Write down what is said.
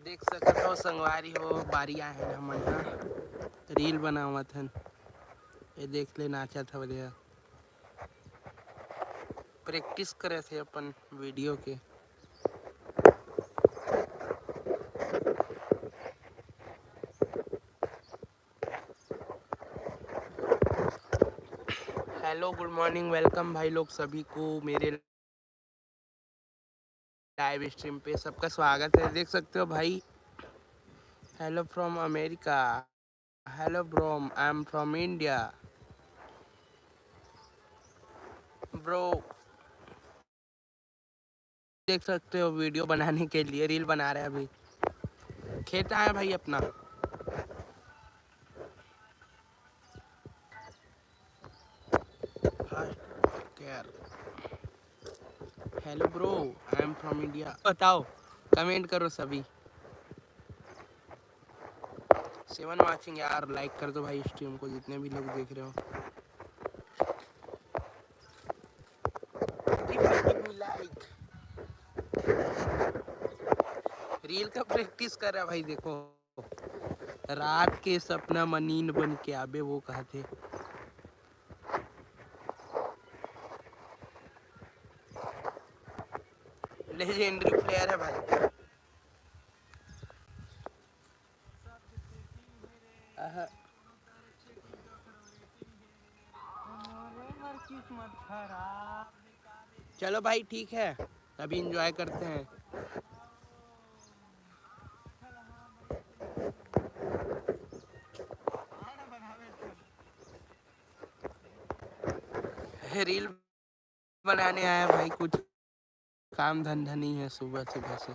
देख सकत हो संगवारी हो बारिया है हमन हा रील बनावत हन। ये देख ले नाचत हवे प्रैक्टिस करे थे अपन वीडियो के। हेलो गुड मॉर्निंग वेलकम भाई लोग सभी को मेरे लाइव स्ट्रीम पे सबका स्वागत है। देख सकते हो भाई hello from America, hello bro I am from India bro. देख सकते हो वीडियो बनाने के लिए रील बना रहे हैं अभी। खेत आया भाई अपना। Hello bro I am from India. बताओ कमेंट करो सभी। 7 वाचिंग यार, लाइक कर दो भाई स्ट्रीम को जितने भी लोग देख रहे हो। लाइक रील का प्रैक्टिस कर रहा भाई। देखो रात के सपना मनीन बन के आबे वो कहते लेजेंडरी प्लेयर है भाई। चलो भाई ठीक है, अभी एंजॉय करते हैं। रील बनाने आया भाई, कुछ काम धंधा नहीं है सुबह सुबह से।